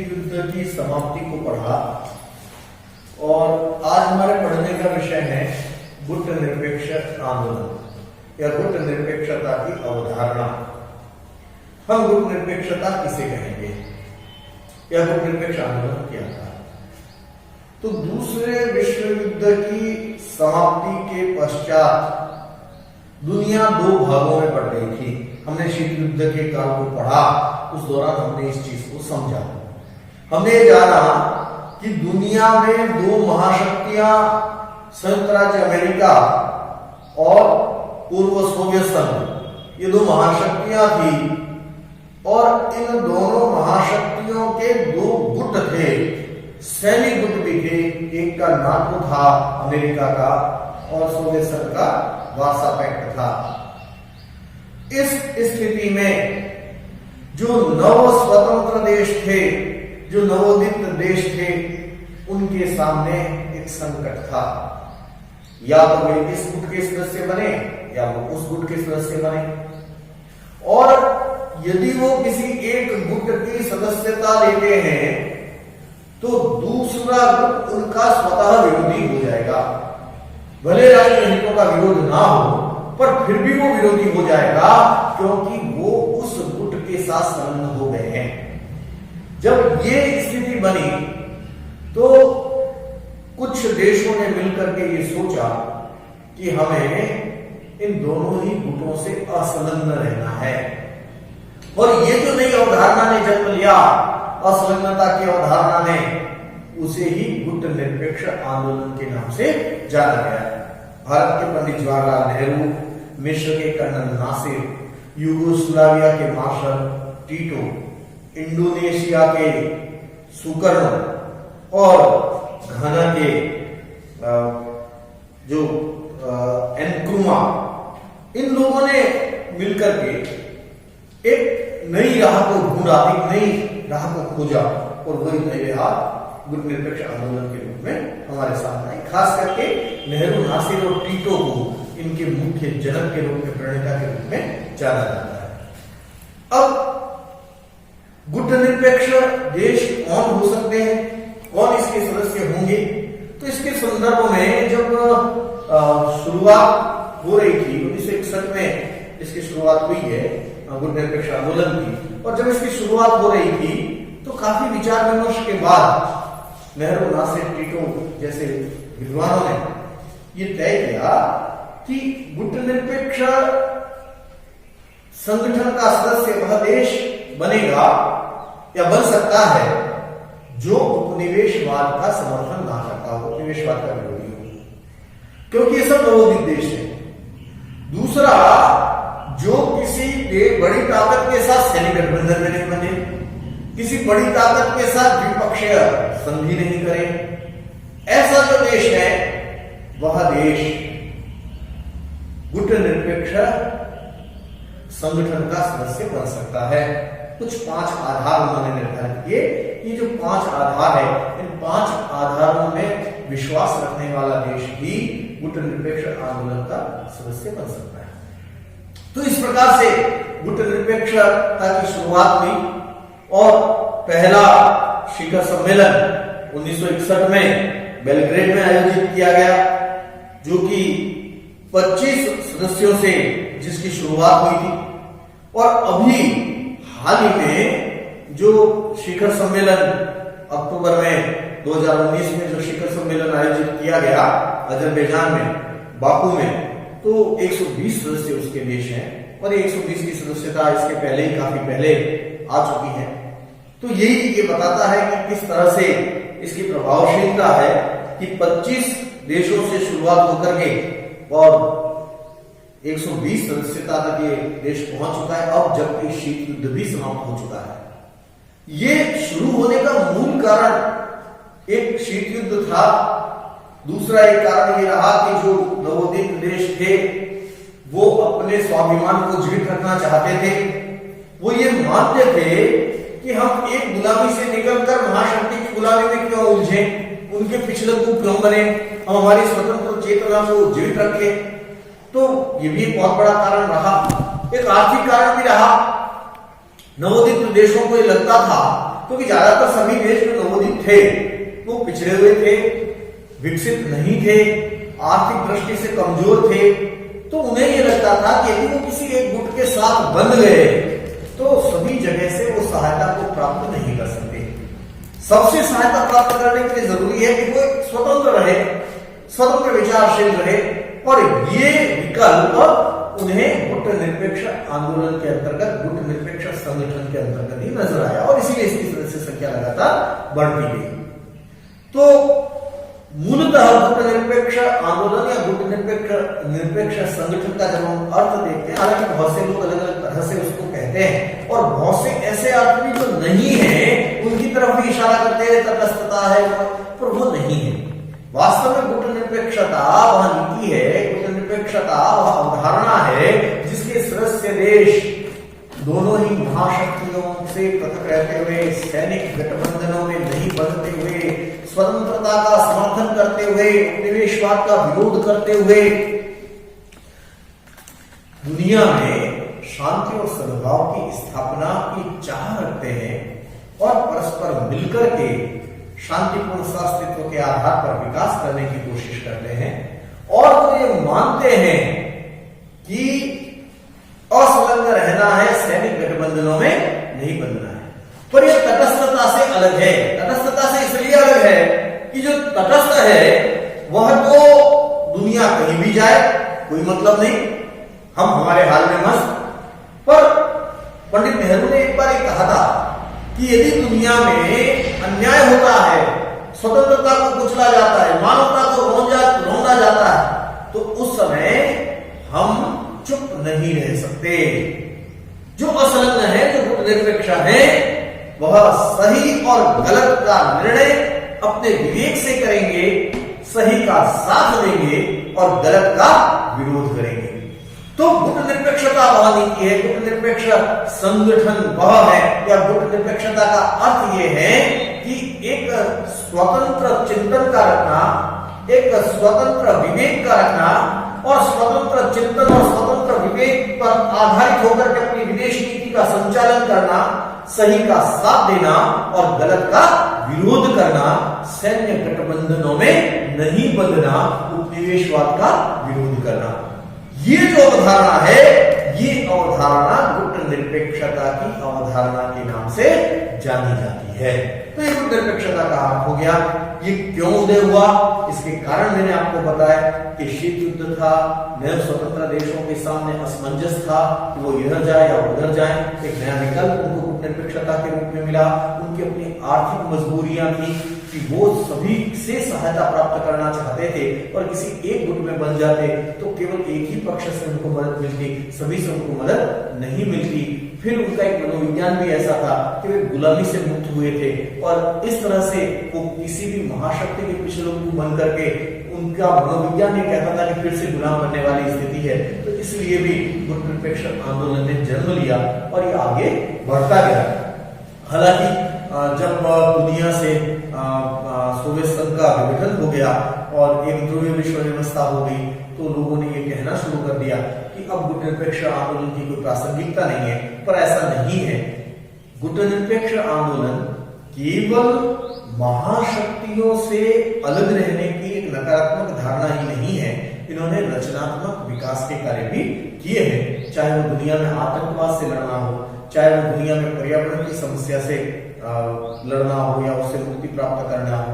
युद्ध की समाप्ति को पढ़ा और आज हमारे पढ़ने का विषय है गुट निरपेक्ष आंदोलन या गुट निरपेक्षता की अवधारणा। हम गुट निरपेक्षता किसे कहेंगे या गुट निरपेक्ष आंदोलन क्या था? तो दूसरे विश्व युद्ध की समाप्ति के पश्चात दुनिया दो भागों में बढ़ गई थी। हमने शीत युद्ध के काल को पढ़ा, उस दौरान हमने इस चीज को समझा। हमने जाना कि दुनिया में दो महाशक्तियां संयुक्त राज्य अमेरिका और पूर्व सोवियत संघ, ये दो महाशक्तियां थी और इन दोनों महाशक्तियों के दो गुट थे, सैनिक गुट भी थे। एक का नाटो था अमेरिका का और सोवियत संघ का वार्सा पैक्ट था। इस स्थिति में जो नव स्वतंत्र देश थे, जो नवोदित देश थे, उनके सामने एक संकट था। या तो वे इस गुट के सदस्य बने या वो उस गुट के सदस्य बने, और यदि वो किसी एक गुट की सदस्यता लेते हैं तो दूसरा गुट उनका स्वतः विरोधी हो जाएगा। भले राष्ट्रीय हितों का विरोध ना हो, पर फिर भी वो विरोधी हो जाएगा क्योंकि वो उस गुट के साथ संलग्न हो गए हैं। जब ये स्थिति बनी तो कुछ देशों ने मिलकर के ये सोचा कि हमें इन दोनों ही गुटों से असंलग्न रहना है, और ये जो नई अवधारणा ने जन्म लिया असंलग्नता की अवधारणा ने, उसे ही गुट निरपेक्ष आंदोलन के नाम से जाना गया। भारत के पंडित जवाहरलाल नेहरू, मिस्र के कर्नल नासिर, यूगोस्लाविया के मार्शल टीटो, इंडोनेशिया के सुकर्णो और घाना के जो एनक्रुमा, इन लोगों ने मिलकर के एक नई राह को ढूंढा, एक नई राह को खोजा, और वही नई राह गुट निरपेक्ष आंदोलन के रूप में हमारे सामने आई। खास करके नेहरू, नासिर और टीटो को इनके मुख्य जनक के रूप में, प्रणेता के रूप में जाना जाता है। अब गुट निरपेक्ष देश कौन हो सकते हैं, कौन इसके सदस्य होंगे? तो इसके संदर्भ में जब शुरुआत हो रही थी 1961 में, इसकी शुरुआत हुई है गुट निरपेक्ष आंदोलन की, और जब इसकी शुरुआत हो रही थी तो काफी विचार विमर्श के बाद नेहरू, नासिर, टीटो जैसे विद्वानों ने ये तय किया कि गुट निरपेक्ष संगठन का सदस्य वह देश बनेगा या बन सकता है जो उपनिवेशवाद का समर्थन ना करता हो, उपनिवेशवाद का विरोधी हो, क्योंकि ये सब नवोदित देश है। दूसरा, जो किसी बड़ी ताकत के साथ सैनिक गठबंधन में नहीं बने, किसी बड़ी ताकत के साथ द्विपक्षीय संधि नहीं करे, ऐसा जो देश है वह देश गुट निरपेक्ष संगठन का सदस्य बन सकता है। कुछ 5 आधार उन्होंने निर्धारित किए। ये जो 5 आधार है, इन 5 आधारों में विश्वास रखने वाला देश ही गुट निरपेक्ष आंदोलन का सदस्य बन सकता है। तो इस प्रकार से गुट निरपेक्षता की शुरुआत हुई और पहला शिखर सम्मेलन 1961 में बेलग्रेड में आयोजित किया गया, जो कि 25 सदस्यों से जिसकी शुरुआत हुई थी। और अभी हाल ही में जो शिखर सम्मेलन अक्टूबर में 2019 में जो शिखर सम्मेलन आयोजित किया गया अजरबैजान में, बाकू में, तो 120 सदस्य उसके देश हैं, और 120 की सदस्यता इसके पहले ही काफी पहले आ चुकी है। तो यही ये बताता है कि किस तरह से इसकी प्रभावशीलता है कि 25 देशों से शुरुआत होकर के और 120 सदस्यता तक ये देश पहुंच चुका है, अब जबकि शीत युद्ध भी समाप्त हो चुका है। ये शुरू होने का मूल कारण एक शीत युद्ध था। दूसरा एक कारण ये रहा कि जो नवोदित देश थे वो अपने स्वाभिमान को जीवित रखना चाहते थे। वो ये मानते थे कि हम एक गुलामी से निकलकर महाशक्ति की गुलामी में क्यों उलझे, उनके पिछले को क्यों बने, हम हमारी स्वतंत्र चेतना को जीवित रखें। तो ये भी एक बहुत बड़ा कारण रहा। एक आर्थिक कारण भी रहा। नवोदित देशों को ये लगता था कि क्योंकि ज्यादातर सभी देश जो नवोदित थे वो पिछड़े हुए थे, विकसित नहीं थे, आर्थिक दृष्टि से कमजोर थे। तो उन्हें ये लगता था कि यदि वो किसी एक गुट के साथ बंध गए तो सभी जगह से वो सहायता को प्राप्त नहीं कर सकते। सबसे सहायता प्राप्त करने के लिए जरूरी है कि वो स्वतंत्र रहे, स्वतंत्र विचारशील रहे, और ये विकल्प उन्हें गुट निरपेक्ष आंदोलन के अंतर्गत, गुट निरपेक्ष संगठन के अंतर्गत ही नजर आया, और इसीलिए इसकी सदस्य संख्या लगातार बढ़ती गई। तो मूलतः गुट निरपेक्ष आंदोलन या गुट निरपेक्ष संगठन का जब हम अर्थ देखते हैं, हालांकि बहुत से लोग अलग अलग तरह से उसको कहते हैं, और बहुत से ऐसे अर्थ भी जो नहीं है उनकी तरफ भी इशारा करते हैं, तटस्थता है, पर वो नहीं है। वास्तव में गुट निरपेक्षता वह नीति है, गुट निरपेक्षता वह अवधारणा है जिसके सदस्य देश दोनों ही महाशक्तियों से पृथक रहते हुए, सैनिक गठबंधनों में नहीं बंधते हुए, स्वतंत्रता का समर्थन करते हुए, उपनिवेशवाद का विरोध करते हुए दुनिया में शांति और सद्भाव की स्थापना की चाह रखते हैं और परस्पर मिलकर के शांतिपूर्ण अस्तित्व के आधार पर विकास करने की कोशिश करते हैं, और वो ये मानते हैं कि असंलग्न रहना है, सैनिक गठबंधनों में नहीं बंधना है। पर यह तटस्थता से अलग है। तटस्थता से इसलिए अलग है कि जो तटस्थ है वह तो दुनिया कहीं भी जाए कोई मतलब नहीं, हम हमारे हाल में मस्त। पर पंडित नेहरू ने एक बार कहा था कि यदि दुनिया में अन्याय होता है, स्वतंत्रता को कुचला जाता है, मानवता को रौंदा जाता है, तो उस समय हम चुप नहीं रह सकते। जो असंलग्न है, जो गुट निरपेक्ष है, वह सही और गलत का निर्णय अपने विवेक से करेंगे, सही का साथ देंगे और गलत का विरोध करेंगे। तो गुट निरपेक्षता वह नीति है, गुट निरपेक्ष संगठन वह है, या गुट निरपेक्षता का अर्थ यह है कि एक स्वतंत्र चिंतन का रखना, एक स्वतंत्र विवेक का रखना, और स्वतंत्र चिंतन और स्वतंत्र विवेक पर आधारित होकर के अपनी विदेश नीति का संचालन करना, सही का साथ देना और गलत का विरोध करना, सैन्य गठबंधनों में नहीं बंधना, उपनिवेशवाद का विरोध करना। ये जो अवधारणा है, ये अवधारणा गुट निरपेक्षता की अवधारणा के नाम से जानी जाती है। तो ये गुट निरपेक्षता का अर्थ हो गया। ये क्यों उदय हुआ, इसके कारण मैंने आपको बताया कि शीत युद्ध था, नए स्वतंत्र देशों के सामने असमंजस था कि वो इधर जाए या उधर जाए। एक नया विकल्प उनको गुट निरपेक्षता के रूप में मिला। उनकी अपनी आर्थिक मजबूरियां थी कि वो सभी से सहायता प्राप्त करना चाहते थे, और किसी एक गुट में बन जाते तो केवल एक ही पक्ष से उनको मदद मिलती, सभी से उनको मदद नहीं मिलती। फिर उनका एक मनोविज्ञान भी ऐसा था कि वे गुलामी से मुक्त हुए थे, और इस तरह से वो किसी भी महाशक्ति के पिछले बन करके उनका मनोविज्ञान ये कहता था कि फिर से गुलाम बनने वाली स्थिति है। तो इसलिए भी गुट निरपेक्ष आंदोलन ने जन्म लिया और ये आगे बढ़ता गया। हालांकि जब दुनिया से सोवियत संघ का विघटन हो गया और एक ध्रुवीय विश्व व्यवस्था हो गई, तो लोगों ने ये कहना शुरू कर दिया कि अब गुट निरपेक्ष आंदोलन की कोई प्रासंगिकता नहीं है। पर ऐसा नहीं है। गुट निरपेक्ष आंदोलन केवल महाशक्तियों से अलग रहने की एक नकारात्मक धारणा ही नहीं है, इन्होंने रचनात्मक विकास के कार्य भी किए हैं। चाहे वो दुनिया में आतंकवाद से लड़ना हो, चाहे वो दुनिया में पर्यावरण की समस्या से लड़ना हो या उससे मुक्ति प्राप्त करना हो,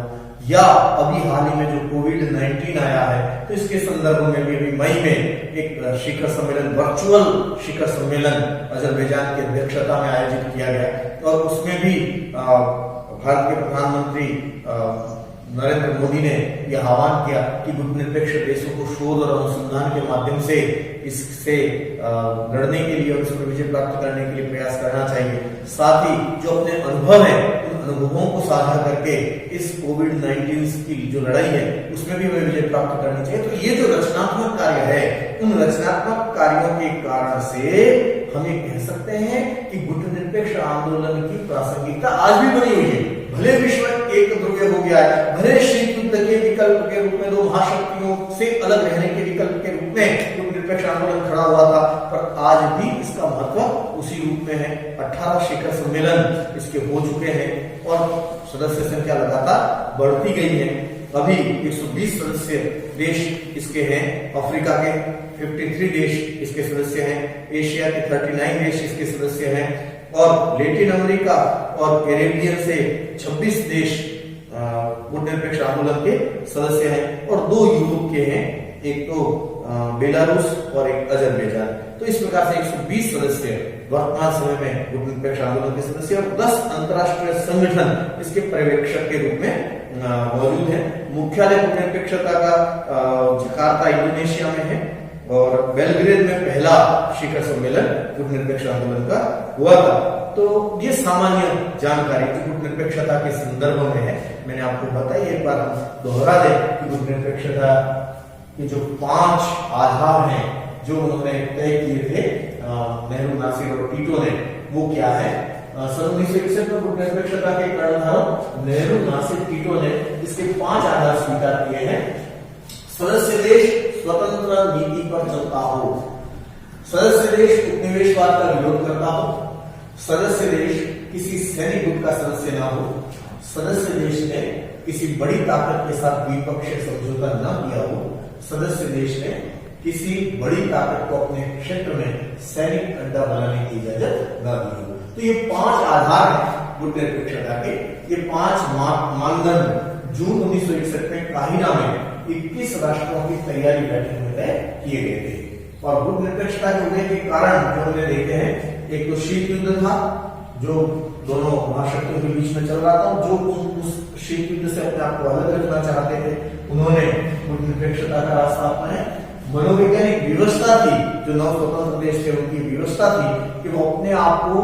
या अभी हाल ही में जो कोविड-19 आया है, तो इसके संदर्भ में भी अभी मई में एक शिखर सम्मेलन, वर्चुअल शिखर सम्मेलन अजरबैजान की अध्यक्षता में आयोजित किया गया, और उसमें भी भारत के प्रधानमंत्री नरेंद्र मोदी ने यह आह्वान किया कि गुट निरपेक्ष देशों को शोध और अनुसंधान के माध्यम से इससे लड़ने के लिए और इस पर विजय प्राप्त करने के लिए प्रयास करना चाहिए। साथ ही जो अपने अनुभव है, उन अनुभवों को साझा करके इस कोविड-19 की जो लड़ाई है उसमें भी हमें विजय प्राप्त करनी चाहिए। तो ये जो रचनात्मक कार्य है, उन रचनात्मक कार्यों के कारण से हम ये कह सकते हैं कि गुट निरपेक्ष आंदोलन की प्रासंगिकता आज भी बनी हुई है। भले विश्व एक ध्रुवीय हो गया है, भले शीत युद्ध के विकल्प के रूप में, दो महाशक्तियों से अलग रहने के विकल्प के रूप में गुट निरपेक्ष आंदोलन खड़ा हुआ था, पर आज भी इसका महत्व उसी रूप में है। 18 शिखर सम्मेलन इसके हो चुके हैं और सदस्य संख्या लगातार बढ़ती गई है। अभी 120 सदस्य देश इसके हैं। अफ्रीका के 53 देश इसके सदस्य हैं। एशिया के 39 देश इसके सदस्य हैं और लैटिन अमेरिका और कैरेबियन से 26 देश गुट निरपेक्ष आंदोलन के सदस्य हैं और 2 यूरोप के हैं, एक तो बेलारूस और एक अजरबैजान। तो इस प्रकार से 120 सदस्य वर्तमान समय में गुट निरपेक्ष आंदोलन के सदस्य और 10 अंतरराष्ट्रीय संगठन इसके पर्यवेक्षक के रूप में मौजूद है। मुख्यालय गुट निरपेक्षता का जकार्ता इंडोनेशिया में है और बेलग्रेड में पहला शिखर सम्मेलन गुट निरपेक्ष आंदोलन का हुआ था। तो ये सामान्य जानकारी जो गुट निरपेक्षता के संदर्भ में है मैंने आपको बताई। एक बार हम दोहरा दें कि गुट निरपेक्षता के जो 5 आधार हैं जो उन्होंने तय किए थे नेहरू, नासिर और टीटो ने, वो क्या है। सन 1961 में गुट निरपेक्षता के कर्णधार नेहरू, नासिर, टीटो ने इसके 5 आधार स्वीकार किए हैं। सदस्य देश स्वतंत्र नीति पर चलता हो, सदस्य देश उपनिवेशवाद का विरोध करता हो, सदस्य देश किसी सैनिक गुट का सदस्य ना हो, सदस्य देश ने किसी बड़ी ताकत के साथ द्विपक्षीय समझौता न किया हो, सदस्य देश ने किसी बड़ी ताकत को अपने क्षेत्र में सैनिक अड्डा बनाने की इजाजत न दी हो। तो ये 5 आधार हैं गुट निरपेक्षता के। ये 5 मानदंड जून 1961 में काहिरा में 21 राष्ट्रों की तैयारी बैठक में तय किए गए थे। और गुट निरपेक्षता के होने के कारण जो हमने देखे हैं, एक तो शीत युद्ध था जो दोनों महाशक्तियों के बीच में चल रहा था, जो उस शीत युद्ध से अपने आप को अलग रखना चाहते थे, उन्होंने गुट निरपेक्षता का रास्ता अपनाया। मनोवैज्ञानिक व्यवस्था थी, जो 9 स्वतंत्र देश थे उनकी व्यवस्था थी कि वो अपने आप को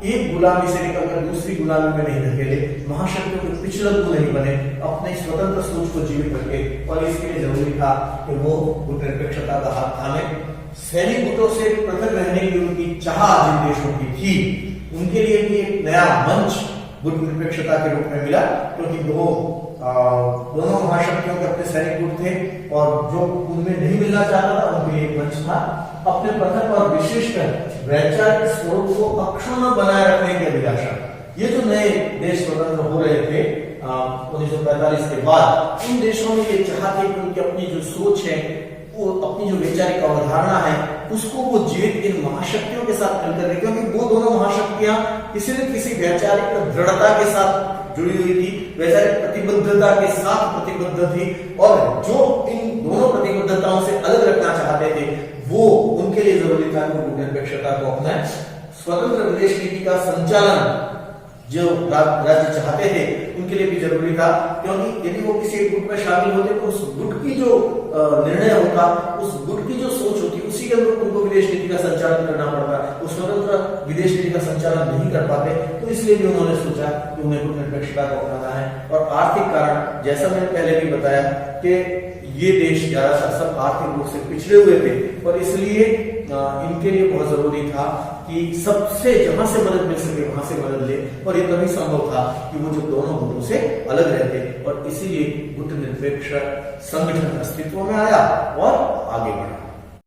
एक गुलामी से निकलकर दूसरी गुलामी में नहीं धकेले, महाशक्तियों के पिछड़क नहीं बने, अपने स्वतंत्र सोच को जीवित रखे। और इसके लिए जरूरी था कि वो गुट निरपेक्षता का हाथ थामे। सैनिक गुटों से पृथक रहने की उनकी चाह जिन देशों की थी, उनके लिए भी एक नया मंच गुट निरपेक्षता के रूप में मिला, क्योंकि दोनों महाशक्तियों के अपने सैनिक गुट थे और जो उनमें नहीं मिलना चाहता था उनके लिए एक मंच था। अपने पृथक और विशिष्ट वैचारिक स्वरूप को अक्षुण्ण बनाए रखने की अभिलाषा। ये जो नए देश स्वतंत्र हो रहे थे 1945 के बाद, उन देशों में ये चाहते कि उनकी अपनी जो सोच है, वो अपनी जो वैचारिक अवधारणा है, उसको वो जीवित इन महाशक्तियों के साथ मिलकर रहे, क्योंकि वो दोनों महाशक्तियां किसी न किसी वैचारिक दृढ़ता के साथ जुड़ी हुई थी, वैचारिक प्रतिबद्धता के साथ प्रतिबद्ध थी। और जो इन दोनों प्रतिबद्धताओं से अलग रखना चाहते थे, वो उनके लिए जरूरी था कि गुट निरपेक्षता को अपनाएं। स्वतंत्र विदेश नीति का संचालन जो राज्य चाहते थे उनके लिए भी जरूरी था, क्योंकि यदि वो किसी गुट में शामिल होते तो उस गुट की जो निर्णय होता, उस गुट की जो सोच होती, उसी के अनुरूप उनको विदेश नीति का संचालन करना पड़ता। वो स्वतंत्र विदेश नीति का संचालन नहीं कर पाते, तो इसलिए भी उन्होंने सोचा कि उन्हें गुट निरपेक्षता को अपनाना है। और आर्थिक कारण, जैसा मैंने पहले भी बताया कि ये देश ज्यादातर सब आर्थिक रूप से पिछड़े हुए थे और इसलिए इनके लिए बहुत जरूरी था कि सबसे जहां से मदद मिल सके वहां से मदद ले। और ये तभी संभव था कि वो जो दोनों गुटों से अलग रहते, और इसीलिए गुट निरपेक्ष संगठन अस्तित्व में आया और आगे बढ़ा।